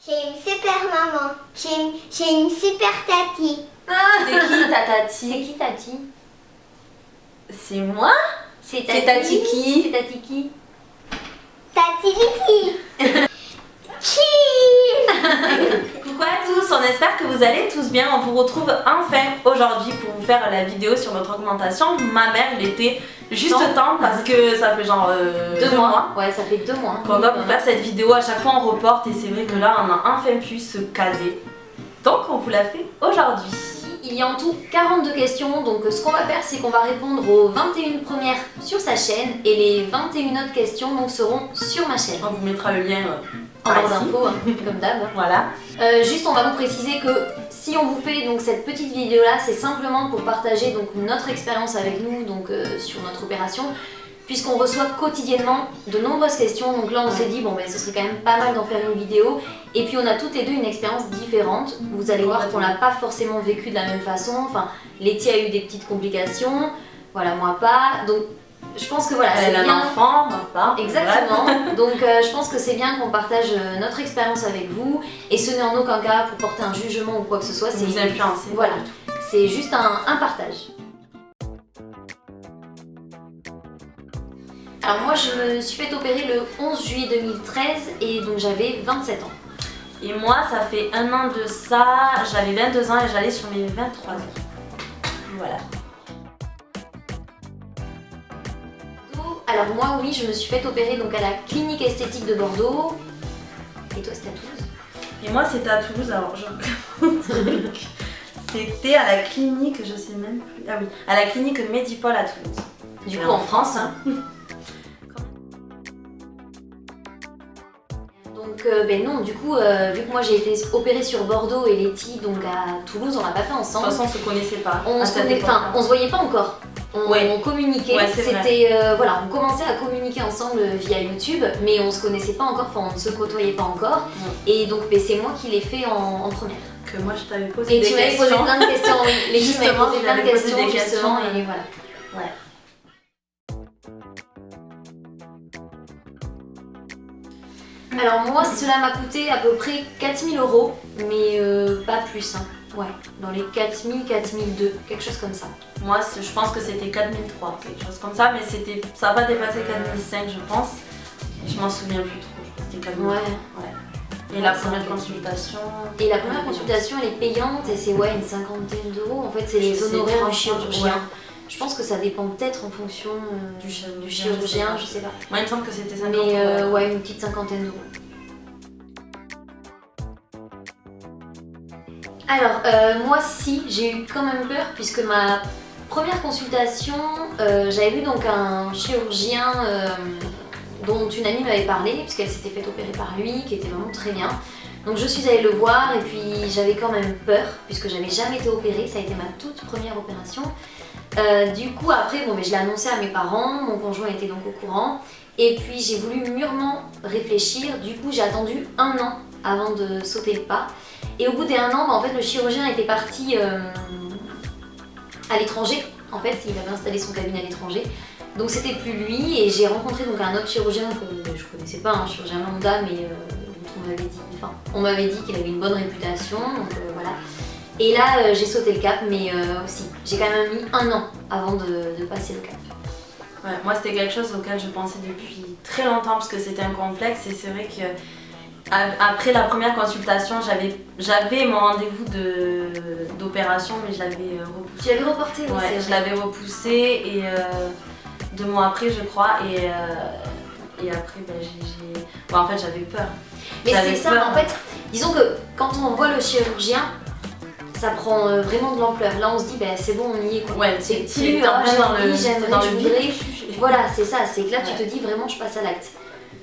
J'ai une super maman. J'ai une super tati. C'est qui ta tati? C'est qui Tati? C'est moi? C'est Tati qui? C'est Tati qui? Tati Liti. Cheese. Coucou à tous, on espère que vous allez tous bien. On vous retrouve enfin aujourd'hui pour vous faire la vidéo sur notre augmentation. Ma mère, il était juste temps parce que ça fait genre 2 mois. Ouais, ça fait 2 mois. Qu'on doit vous faire cette vidéo, à chaque fois on reporte et c'est vrai que là on a enfin pu se caser. Donc on vous l'a fait aujourd'hui. Il y a en tout 42 questions, donc ce qu'on va faire c'est qu'on va répondre aux 21 premières sur sa chaîne et les 21 autres questions donc, seront sur ma chaîne. On vous mettra le lien en barre d'infos, comme d'hab. Voilà. Juste on va vous préciser que si on vous fait donc cette petite vidéo là, c'est simplement pour partager donc notre expérience avec nous donc sur notre opération, puisqu'on reçoit quotidiennement de nombreuses questions. Donc là on s'est dit bon ben ce serait quand même pas mal d'en faire une vidéo. Et puis on a toutes les deux une expérience différente. Vous allez voir qu'on l'a pas forcément vécu de la même façon. Enfin, Letty a eu des petites complications, voilà, moi pas. Donc je pense que voilà, c'est bien. Elle a un enfant, moi pas. Exactement. Donc je pense que c'est bien qu'on partage notre expérience avec vous. Et ce n'est en aucun cas pour porter un jugement ou quoi que ce soit. C'est vous influencer. Voilà. C'est juste un partage. Alors moi je me suis fait opérer le 11 juillet 2013 et donc j'avais 27 ans. Et moi ça fait 1 an de ça, j'avais 22 ans et j'allais sur mes 23 ans. Voilà. Alors moi oui, je me suis fait opérer donc à la clinique esthétique de Bordeaux. Et toi c'était à Toulouse? Et moi c'était à Toulouse, alors c'était à la clinique, je sais même plus. Ah oui, à la clinique Medipol à Toulouse. Du coup en France hein. Donc ben non, du coup, vu que moi j'ai été opérée sur Bordeaux et Letty donc à Toulouse, on l'a pas fait ensemble. De toute façon on se connaissait pas. On se voyait pas encore. On communiquait, ouais, c'était voilà, on commençait à communiquer ensemble via YouTube, mais on se connaissait pas encore, enfin on ne se côtoyait pas encore. Et donc ben, c'est moi qui l'ai fait en première. Que moi je t'avais posé des questions. Et tu m'avais posé plein de questions, oui. Les filles m'avaient posé plein de questions des justement et voilà. Ouais. Alors moi cela m'a coûté à peu près 4000 €, mais pas plus hein. Ouais, dans les 4000, 4002, quelque chose comme ça. Moi je pense que c'était 4003, quelque chose comme ça, mais ça n'a pas dépassé 4005 je pense. Je m'en souviens plus trop, je crois que c'était 4000. Ouais. Et la première consultation. Et la première consultation elle est payante et c'est ouais une 50aine d'euros. En fait c'est les honoraires du chirurgien. Ouais. Je pense que ça dépend peut-être en fonction du chirurgien, je sais pas. Moi il me semble que c'était 50 mais ouais, une petite 50aine d'euros. Alors moi si, j'ai eu quand même peur puisque ma première consultation, j'avais vu donc un chirurgien dont une amie m'avait parlé puisqu'elle s'était fait opérer par lui, qui était vraiment très bien. Donc je suis allée le voir et puis j'avais quand même peur puisque j'avais jamais été opérée, ça a été ma toute première opération. Du coup après bon, mais je l'ai annoncé à mes parents, mon conjoint était donc au courant et puis j'ai voulu mûrement réfléchir, du coup j'ai attendu 1 an avant de sauter le pas et au bout d'1 an, bah, en fait le chirurgien était parti à l'étranger, en fait il avait installé son cabinet à l'étranger donc c'était plus lui et j'ai rencontré donc un autre chirurgien que je connaissais pas, un chirurgien lambda mais dont on m'avait dit qu'il avait une bonne réputation donc voilà. Et là j'ai sauté le cap mais aussi j'ai quand même mis 1 an avant de passer le cap. Ouais, moi c'était quelque chose auquel je pensais depuis très longtemps parce que c'était un complexe et c'est vrai que après la première consultation j'avais mon rendez-vous d'opération mais je l'avais repoussé. Tu l'avais reporté? Oui, ouais, je l'avais repoussé et 2 mois après je crois et après ben, bon, en fait j'avais peur. Mais c'est ça en fait, disons que quand on voit le chirurgien ça prend vraiment de l'ampleur. Là on se dit bah, c'est bon on y est quoi. Ouais, c'est plus j'ai envie, j'aimerais, je voudrais. Voilà c'est ça, c'est que là tu te dis vraiment je passe à l'acte.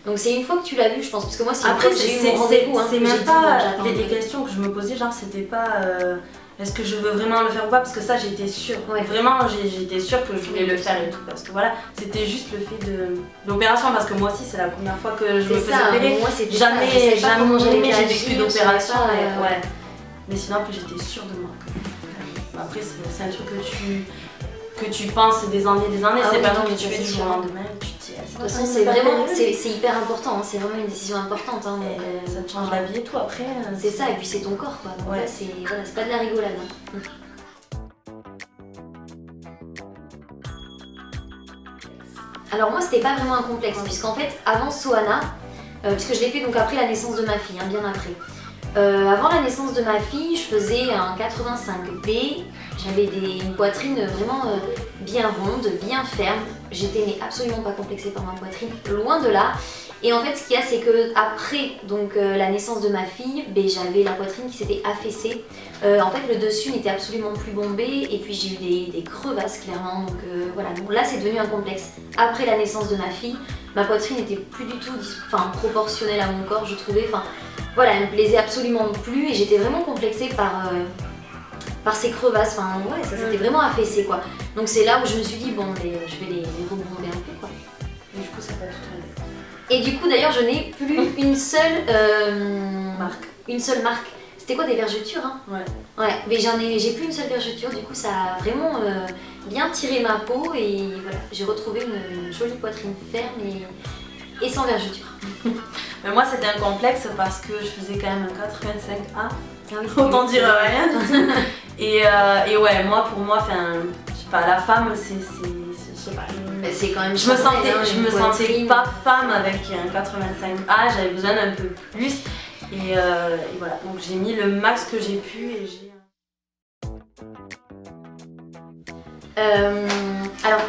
Donc c'est une fois que tu l'as vu je pense, parce que moi c'est une après, fois que j'ai eu mon rendez-vous. C'est même pas les questions que je me posais, genre c'était pas est-ce que je veux vraiment le faire ou pas, parce que ça j'étais sûre. Ouais. Vraiment j'étais sûre que je voulais le faire et tout, parce que voilà, c'était juste le fait de l'opération, parce que moi aussi c'est la première fois que je me faisais opérer. Moi c'était jamais j'ai vécu d'opération. Ouais. Mais sinon après j'étais sûre de moi. Après c'est un truc que tu penses des années, c'est pas non que tu fais du jour au lendemain, tu t'y De toute façon, c'est vraiment, c'est hyper important, hein, c'est vraiment une décision importante. Hein, donc, ça te change la vie et tout après. C'est ça, et puis c'est ton corps quoi. Donc ouais. là, c'est pas de la rigolade. Hein. Alors moi, c'était pas vraiment un complexe, puisqu'en fait, avant Soana, puisque je l'ai fait donc après la naissance de ma fille, hein, bien après. Avant la naissance de ma fille, je faisais un 85B, j'avais une poitrine vraiment bien ronde, bien ferme. J'étais mais absolument pas complexée par ma poitrine, loin de là. Et en fait, ce qu'il y a, c'est que après donc la naissance de ma fille, j'avais la poitrine qui s'était affaissée. En fait, le dessus n'était absolument plus bombé, et puis j'ai eu des crevasses clairement. Donc voilà. Donc là, c'est devenu un complexe. Après la naissance de ma fille, ma poitrine n'était plus du tout, proportionnelle à mon corps, je trouvais. Voilà, elle me plaisait absolument plus, et j'étais vraiment complexée par ces crevasses. Ouais, ça s'était vraiment affaissé quoi. Donc c'est là où je me suis dit bon, je vais les rebomber un peu quoi. Et du coup, ça t'a tout tombé. Et du coup, d'ailleurs, je n'ai plus une seule marque. Une seule marque. C'était quoi, des vergetures hein? Ouais, mais j'ai plus une seule vergeture. Du coup, ça a vraiment bien tiré ma peau, et voilà, j'ai retrouvé une jolie poitrine ferme et sans vergeture. Mais moi, c'était un complexe parce que je faisais quand même un 85A. Ah oui, autant dire rien du tout. Et ouais, pour moi, je sais pas, la femme, c'est je sais pas. C'est quand même. Je me sentais pas femme avec un 85A, j'avais besoin d'un peu plus. Et voilà, donc j'ai mis le max que j'ai pu, et j'ai. Alors,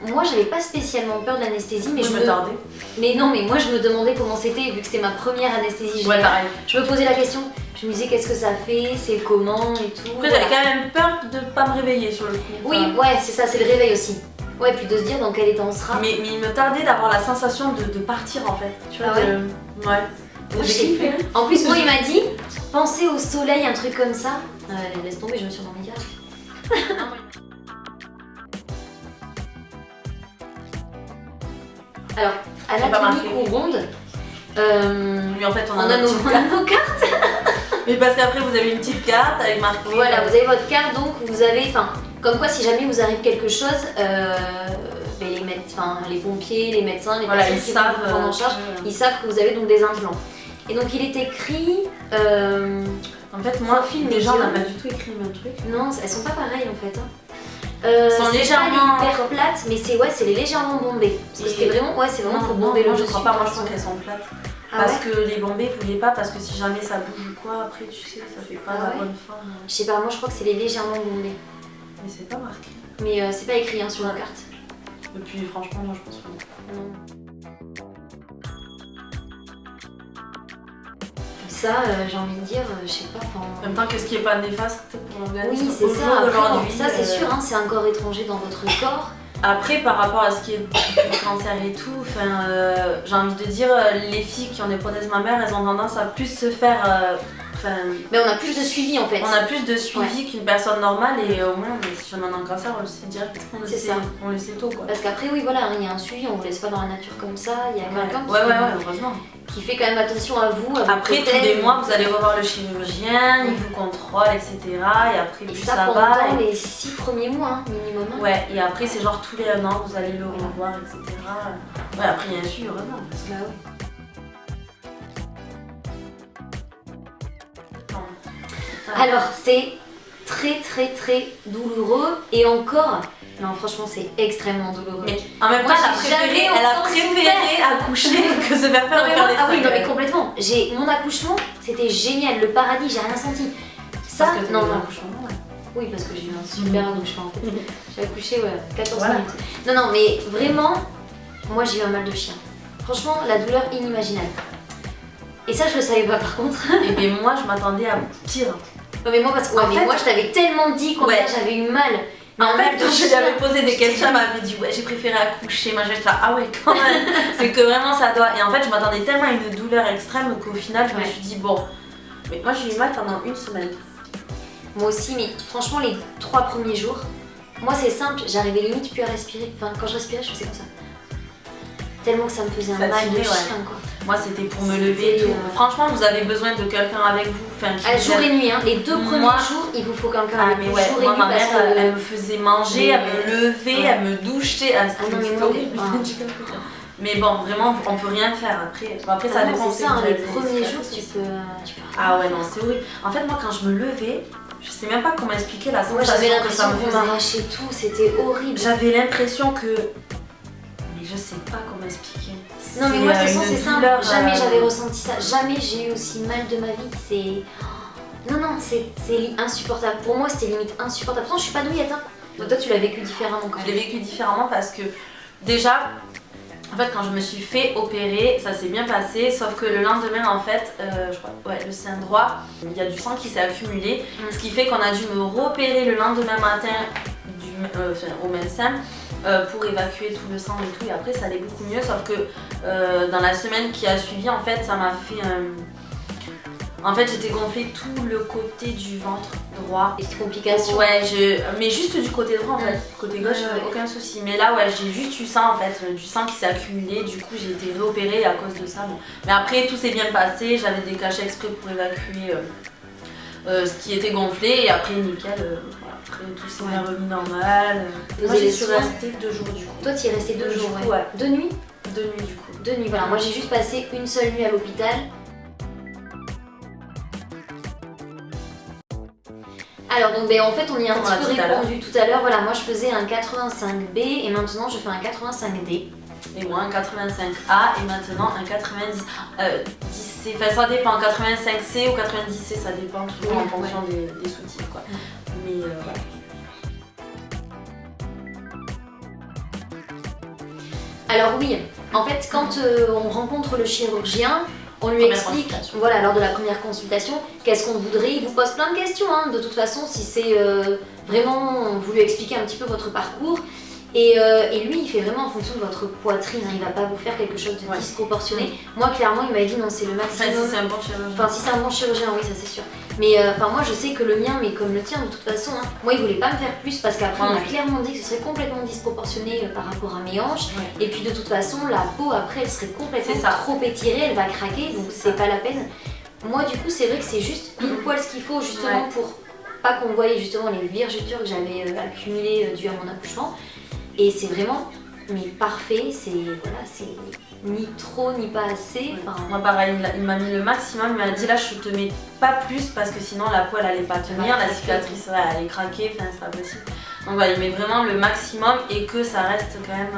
moi j'avais pas spécialement peur de l'anesthésie, mais je me tardais. Mais non, mais moi je me demandais comment c'était, vu que c'était ma première anesthésie. Ouais, pareil. Je me posais la question, je me disais qu'est-ce que ça fait, c'est comment et tout. Après, j'avais quand même peur de pas me réveiller sur le coup. Oui, ouais, c'est ça, c'est le réveil aussi. Ouais, puis de se dire dans quel état on sera. Mais il me tardait d'avoir la sensation de partir en fait. Tu vois, ouais. Moi, j'ai kiffé. En plus, moi il m'a dit, pensez au soleil, un truc comme ça. Laisse tomber, je me suis endormie direct. Alors, anatomique ou ronde, oui, en fait, on a nos cartes. Mais parce qu'après, vous avez une petite carte avec marqué. Voilà, vous avez votre carte, donc vous avez, comme quoi, si jamais vous arrive quelque chose, les pompiers, les médecins, les personnes qui vont vous prendre en charge, ils savent que vous avez donc des implants. Et donc il est écrit. En fait, moi, les gens n'ont pas du tout écrit le même truc. Non, elles sont pas pareilles en fait. Elles sont légèrement hyper plates, mais c'est les légèrement bombées. Parce que c'était vraiment, c'est vraiment pour bomber le dessus. Je crois pas, moi je pense qu'elles sont plates. Parce que les bombées, vous voulez pas, parce que si jamais ça bouge ou quoi, après tu sais, ça fait pas la bonne forme. Je sais pas, moi je crois que c'est les légèrement bombées. Mais c'est pas marqué. Mais c'est pas écrit sur la carte. Et puis franchement, moi je pense pas. Non. Ça, j'ai envie de dire, je sais pas. En même temps, qu'est-ce qui est pas néfaste pour l'organisme? Oui, c'est ça. Après, ça, c'est sûr, c'est un corps étranger dans votre corps. Après, par rapport à ce qui est du cancer et tout, j'ai envie de dire, les filles qui ont des prothèses mammaires, elles ont tendance à plus se faire. Mais on a plus de suivi en fait. On a plus de suivi qu'une personne normale, et au moins, si jamais on a un cancer, on le sait direct. On le sait tôt quoi. Parce qu'après, oui, voilà, il y a un suivi, on vous laisse pas dans la nature comme ça. Il y a quelqu'un heureusement. Qui fait quand même attention à vous. Après, tous les mois, vous allez revoir le chirurgien, il vous contrôle, etc. Et après, plus ça va. Pendant les 6 premiers mois, minimum. Ouais, et après, c'est genre tous les 1 an, vous allez le revoir, etc. Ouais, après, il y a un suivi, heureusement. Bah oui. Alors, c'est très très très douloureux, et encore, non franchement c'est extrêmement douloureux. Mais en même temps, elle a préféré accoucher que se faire faire les Ah oui, non mais complètement. Mon accouchement, c'était génial, le paradis, j'ai rien senti. Ça, parce que non, accouchement, oui, parce que j'ai eu un super accouchement en fait. J'ai accouché 14 minutes. Non, mais vraiment, moi j'ai eu un mal de chien. Franchement, la douleur inimaginable. Et ça, je le savais pas par contre. Et bien moi, je m'attendais à pire. Non mais moi, moi je t'avais tellement dit combien j'avais eu mal. Mais en fait, quand je lui avais posé des questions, elle m'avait dit ouais, j'ai préféré accoucher. Moi j'étais là, ah ouais, quand même. C'est que vraiment ça doit. Et en fait, je m'attendais tellement à une douleur extrême qu'au final, je me suis dit bon. Mais moi j'ai eu mal pendant 1 semaine. Moi aussi, mais franchement, les 3 premiers jours, moi c'est simple, j'arrivais limite plus à respirer. Enfin, quand je respirais, je faisais comme ça. Tellement que ça me faisait un mal de chien quoi. Moi c'était pour me lever et tout. Franchement vous avez besoin de quelqu'un avec vous. Enfin, jour et nuit, hein. Les 2 premiers jours il vous faut quelqu'un avec vous. Mais ouais, jour et moi nuit ma mère parce que... elle me faisait manger, elle me levait, elle me douchait. non mais horrible. Mais bon, vraiment, on peut rien faire après. Bon, après, ça dépend. C'est ça, hein, les premiers jours, tu peux Ah ouais, non, c'est horrible. En fait, moi, quand je me levais, je sais même pas comment expliquer la Moi, sensation j'avais que ça l'impression me qu'on faisait. m'arrachait tout, c'était horrible. J'avais l'impression que... Mais je sais pas comment expliquer. Non, mais moi, de toute façon, c'est simple. douleur, Jamais j'avais ressenti ça. Jamais j'ai eu aussi mal de ma vie. C'est... Non, c'est insupportable. Pour moi, c'était limite insupportable. Pourtant, je suis pas douillette, hein. Donc toi, tu l'as vécu différemment quand même. Je l'ai vécu différemment parce que, déjà... En fait, quand je me suis fait opérer, ça s'est bien passé, sauf que le lendemain, en fait, je crois, le sein droit, il y a du sang qui s'est accumulé, ce qui fait qu'on a dû me repérer le lendemain matin au médecin pour évacuer tout le sang et tout, et après ça allait beaucoup mieux, sauf que dans la semaine qui a suivi, en fait, ça m'a fait En fait, j'étais gonflée tout le côté du ventre droit. Des complications. Ouais, mais juste du côté droit en fait. Côté gauche, aucun souci. Mais là, ouais, j'ai juste eu ça en fait, du sang qui s'est accumulé. Du coup, j'ai été réopérée à cause de ça. Bon. Mais après, tout s'est bien passé. J'avais des cachets exprès pour évacuer ce qui était gonflé. Et après, nickel. Voilà. Après, tout s'est bien remis normal. Moi, j'y suis restée 2 jours du coup. Toi, tu y es restée 2 jours, ouais. 2 nuits 2 nuits du coup. 2 nuits, voilà. Moi, j'ai juste passé une seule nuit à l'hôpital. Alors donc en fait on y a un petit peu répondu tout à l'heure, voilà, moi je faisais un 85B et maintenant je fais un 85D. Et moi un 85A et maintenant un 90. Enfin, ça dépend, 85C ou 90C, ça dépend toujours en fonction des soutifs quoi. Mais voilà. Alors oui, en fait quand on rencontre le chirurgien, on lui explique, voilà, lors de la première consultation, qu'est-ce qu'on voudrait. Il vous pose plein de questions, hein, de toute façon, si c'est vraiment, vous lui expliquez un petit peu votre parcours. Et lui, il fait vraiment en fonction de votre poitrine, hein, il va pas vous faire quelque chose de disproportionné. Moi, clairement, il m'a dit non, c'est le maximum. Enfin, si c'est un bon chirurgien. Enfin, si c'est un bon chirurgien, oui, ça c'est sûr. Mais moi, je sais que le mien, mais comme le tien, de toute façon, hein, moi, il voulait pas me faire plus parce qu'après, on m'a clairement dit que ce serait complètement disproportionné par rapport à mes hanches. Et puis, de toute façon, la peau, après, elle serait complètement trop étirée, elle va craquer, donc c'est pas la peine. Moi, du coup, c'est vrai que c'est juste pile poil ce qu'il faut, justement, pour pas qu'on voie justement les vergetures que j'avais accumulées dues à mon accouchement. Et c'est vraiment parfait, c'est ni trop ni pas assez. Moi pareil, il m'a mis le maximum, il m'a dit là je te mets pas plus parce que sinon la peau elle allait pas tenir, la cicatrice elle allait craquer, enfin c'est pas possible. Donc voilà, il met vraiment le maximum et que ça reste quand même,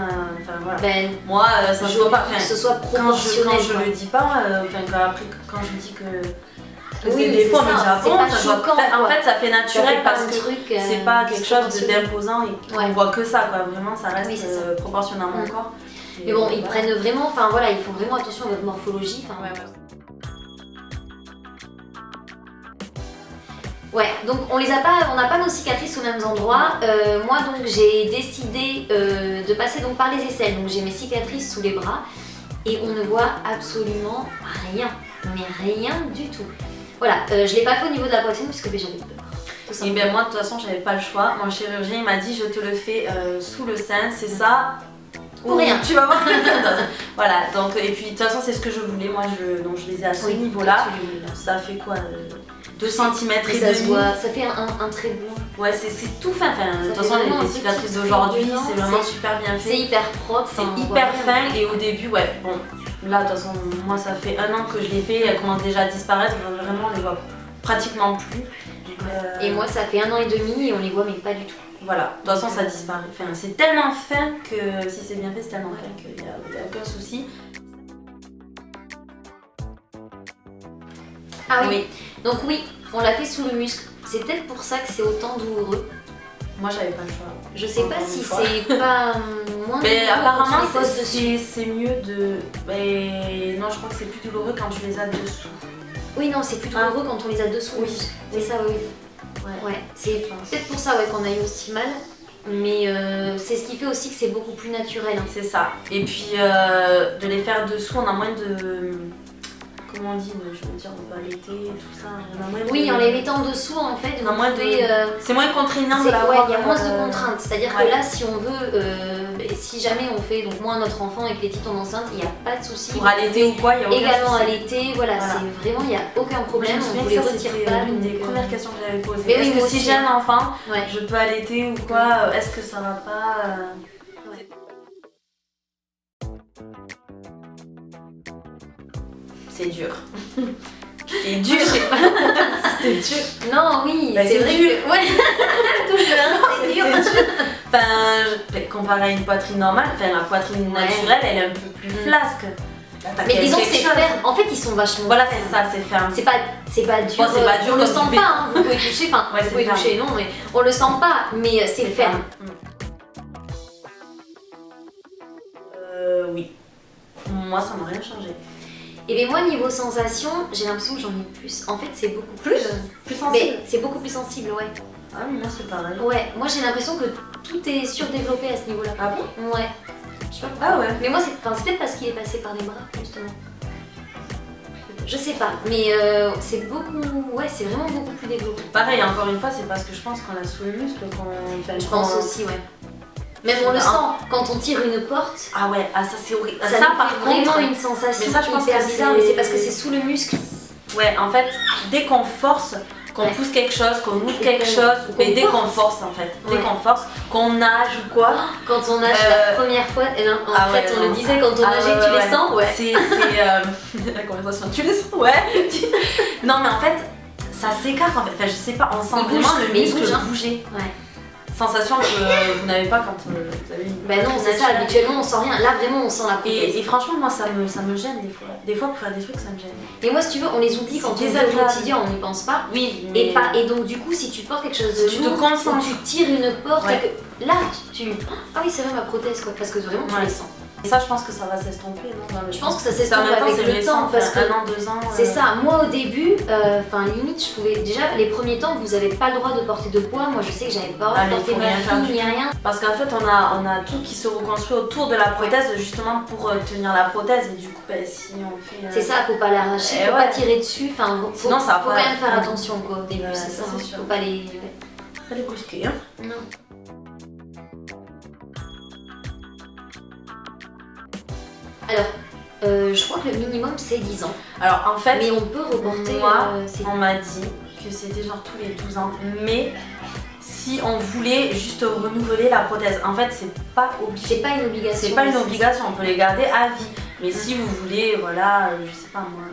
voilà. Moi ça se voit pas, que ce soit proportionnel. Quand je le dis pas, quand je dis que... Oui, des fois, mais c'est pas choquant. En fait, ça fait naturel parce que c'est pas quelque chose d'imposant et on voit que ça, quoi. Vraiment, ça reste proportionnellement au corps. Mais bon, ils prennent vraiment, enfin voilà, ils font vraiment attention à votre morphologie. Ouais, donc on n'a pas nos cicatrices aux mêmes endroits. Moi donc j'ai décidé de passer donc par les aisselles. Donc j'ai mes cicatrices sous les bras et on ne voit absolument rien, mais rien du tout. Voilà, je l'ai pas fait au niveau de la poitrine puisque j'avais peur. Et bien moi de toute façon j'avais pas le choix. Mon chirurgien il m'a dit je te le fais sous le sein, c'est ça. Ou rien. Tu vas voir quelqu'un d'autre. Voilà, donc et puis de toute façon c'est ce que je voulais. Moi donc je les ai à ce niveau-là. Ça fait quoi 2 cm et ça demi. se voit, ça fait un trait blanc. Ouais, c'est tout fin. De toute façon les cicatrices d'aujourd'hui c'est vraiment super bien fait. C'est hyper propre. C'est hyper fin et au début bon. Là, de toute façon, moi, ça fait 1 an que je l'ai fait, elle commence déjà à disparaître, vraiment, on les voit pratiquement plus. Et moi, ça fait 1 an et demi et on les voit, mais pas du tout. Voilà, de toute façon, ça disparaît. Enfin, c'est tellement fin que, si c'est bien fait, c'est tellement fin qu'il n'y a aucun souci. Ah oui. Donc oui, on l'a fait sous le muscle. C'est peut-être pour ça que c'est autant douloureux. Moi j'avais pas le choix. Je sais pas si c'est pas moins douloureux. Mais apparemment c'est mieux de... non, je crois que c'est plus douloureux quand tu les as dessous. Oui, non, c'est plus douloureux quand on les a dessous. Oui, c'est ça, oui. Ouais. C'est peut-être pour ça qu'on a eu aussi mal. Mais c'est ce qui fait aussi que c'est beaucoup plus naturel. Hein. C'est ça. Et puis de les faire dessous, on a moins de... Comment on dit, je veux dire, on va allaiter et tout ça. Oui, en les mettant dessous, en fait, c'est moins contraignant de l'avoir. Il y a moins de contraintes. C'est-à-dire que là, si on veut si jamais on fait, donc moi notre enfant et que Letty tombe enceinte, il n'y a pas de souci. Pour allaiter ou quoi, il y a aucun également souci. allaiter, voilà, c'est vraiment, il n'y a aucun problème, Je me on souviens vous les que ça, retire c'était pas. une des donc, premières questions que j'avais posées. Mais oui, Est-ce moi que si aussi. j'ai un enfant, Ouais. je peux allaiter ou quoi? Est-ce que ça va pas Ouais. C'est dur. C'est dur. C'est dur. Non, oui, Bah, c'est c'est vrai dur. que. Ouais, touche c'est dur. C'est dur. Enfin, comparé à une poitrine normale, enfin la poitrine Ouais. naturelle, elle est un peu plus flasque. Là, t'as Mais disons que quelque c'est chose. ferme. En fait, ils sont vachement. Voilà, fermes. c'est ça, c'est ferme. C'est pas dur. Bon, c'est pas dur on le comme sent du pas, hein, vous pouvez toucher, enfin, Ouais, vous c'est pouvez ferme. toucher, non, mais on le sent pas, mais c'est ferme. Oui. Moi, ça m'a rien changé. Et bien moi, niveau sensation, j'ai l'impression que j'en ai plus. En fait, c'est beaucoup plus. Plus sensible. Mais c'est beaucoup plus sensible, ouais. Ah oui, moi c'est pareil. Ouais, moi j'ai l'impression que tout est surdéveloppé à ce niveau-là. Ah bon? Ouais. Je sais pas pourquoi. Ah ouais. Mais moi, c'est peut-être parce qu'il est passé par les bras, justement. Je sais pas, mais c'est beaucoup. Ouais, c'est vraiment beaucoup plus développé. Pareil, encore une fois, c'est parce que je pense qu'on a sous le muscle qu'on. Enfin, Je pense aussi, ouais. Même on le sent, quand on tire une porte, Ah ouais, ah ça c'est horrible. ça, Ça, nous par fait contre. vraiment une sensation mais ça, je pense hyper que bizarre, c'est- mais c'est parce que c'est sous le muscle. Ouais, en fait, dès qu'on force, qu'on Ouais. pousse quelque chose, qu'on ouvre Et quelque qu'on- chose, qu'on mais dès force. qu'on force en fait, dès Ouais. qu'on force, qu'on nage ou quoi. Quand on nage la première fois, et non, en Ah fait ouais, on non. le disait, quand on Ah nageait, ouais, tu ouais. les sens, ouais. C'est la conversation. Tu les sens? Ouais. Non, mais en fait, ça s'écarte en fait. Enfin, je sais pas, on sent Il vraiment bouge, le mais il muscle bouge, hein. bouger. Ouais. Sensation que vous n'avez pas quand vous avez une. Ben non, c'est ça, naturelle. habituellement on sent rien. Là vraiment on sent la prothèse. Et franchement, moi ça me gêne des fois. Des fois, pour faire des trucs, ça me gêne. Mais moi, si tu veux, on les oublie quand on C'est est au désagréable. quotidien, on n'y pense pas. Oui, Et donc, du coup, si tu portes quelque chose de Si tu te lourd, concentres. ou tu tires une porte, Ouais. et que là, tu. Ah oui, c'est vrai, ma prothèse, quoi. Parce que vraiment, tu Ouais. les sens. Et ça, je pense que ça va s'estomper, non? Je pense que ça En s'estompe même temps, avec c'est le récent, temps. Parce que un an, 2 ans. c'est ça. Moi, au début, enfin, limite, je pouvais. Déjà, les premiers temps, vous n'avez pas le droit de porter de poids. Moi, je sais que j'avais pas le droit Ah, de mais porter faut ma rien faire fille du ni rien. Parce qu'en fait, on a tout qui se reconstruit autour de la prothèse, justement pour tenir la prothèse. Et du coup, bah, si on fait. C'est ça, faut pas l'arracher, Eh faut ouais. pas tirer dessus. Enfin, faut, Sinon, ça faut va quand pas- même faire attention, quoi, au début. Ouais, c'est ça, ça. c'est Hein. sûr. Faut pas les. Pas les brusquer, hein. Non. Alors, je crois que le minimum c'est 10 ans. Alors, en fait, Mais on peut reporter. moi, c'est- on m'a dit que c'était genre tous les 12 ans. Mais si on voulait juste renouveler la prothèse, en fait, c'est pas obligé. C'est pas une obligation. C'est pas une obligation, on peut les garder à vie. Mais si vous voulez, voilà, je sais pas moi,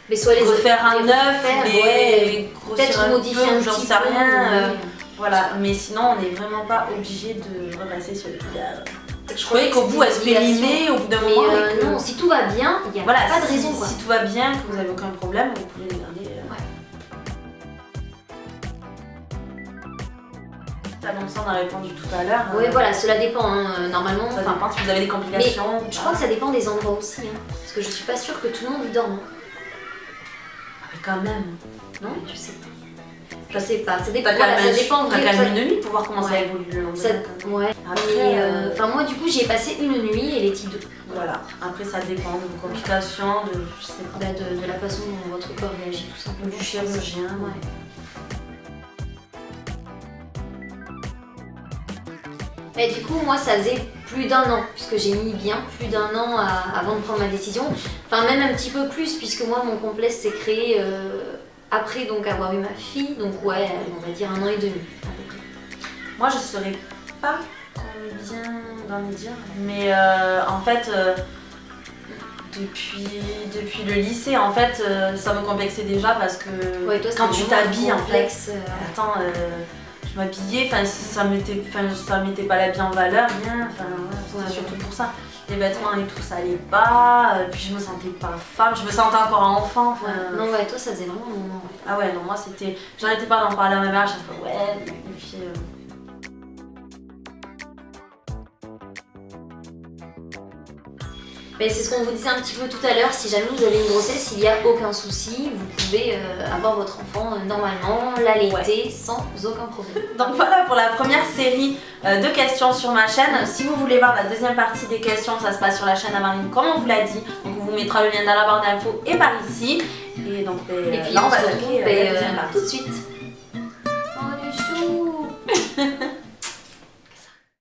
Mais soit les refaire un les œuf, refaire, les ouais. grossir Peut-être un modifier peu, un j'en petit sais peu, rien. ouais. Voilà, mais sinon on n'est vraiment pas obligé de repasser sur les pieds. Je croyais croyais qu'au que bout c'était elle se une périmait au bout d'un Mais moment. et que- non, si tout va bien, il n'y a Voilà, pas de si, raison quoi. si tout va bien, que vous n'avez aucun problème, vous pouvez les garder. Donc ça on a répondu tout à l'heure. Oui, voilà, cela dépend. Hein. Normalement, Ça enfin, dépend si vous avez des complications. je crois que ça dépend des endroits aussi. Hein. Parce que je suis pas sûre que tout le monde y dorme. hein. Mais quand même. Non, je sais pas. Je sais pas. Ça dépend. T'as Voilà, quand ça même, dépend t'as quand vraiment. même une nuit pour voir comment ça Ouais. évolue le long de Ça- la journée. Ouais. Après, Mais, enfin, moi, du coup, j'y ai passé une nuit et les types 2. Voilà, après ça dépend de vos complications, de, je sais pas, De la façon dont votre corps réagit, tout simplement. du chirurgien. Ouais. Mais du coup, moi, ça faisait plus d'1 an, puisque j'ai mis bien plus d'1 an avant de prendre ma décision. Enfin, même un petit peu plus, puisque moi, mon complexe s'est créé après donc avoir eu ma fille. Donc, ouais, on va dire 1 an et demi, à peu près. Moi je saurais pas combien d'en dire, mais en fait, depuis le lycée, en fait, ça me complexait déjà parce que Ouais, toi, quand c'était tu vraiment t'habilles, en fait, complexe, attends, je m'habillais, enfin ça mettait pas la vie en valeur, rien, enfin ouais, c'était Ouais. surtout pour ça. Les vêtements et tout, ça allait pas, puis je me sentais pas femme, je me sentais encore enfant. Enfin, Ouais. Non, ouais, toi, ça faisait vraiment un moment. Ouais. Ah ouais, non, moi c'était. J'arrêtais pas d'en parler à ma mère à chaque fois, ouais, et puis. Mais c'est ce qu'on vous disait un petit peu tout à l'heure, si jamais vous avez une grossesse, il n'y a aucun souci, vous pouvez avoir votre enfant normalement, l'allaiter sans aucun problème. Donc voilà pour la première série de questions sur ma chaîne. Si vous voulez voir la deuxième partie des questions, ça se passe sur la chaîne Amarine comme on vous l'a dit. Donc on vous mettra le lien dans la barre d'infos et par ici. Et donc Et puis là on on va se attaquer retrouve la deuxième tout partie. de suite.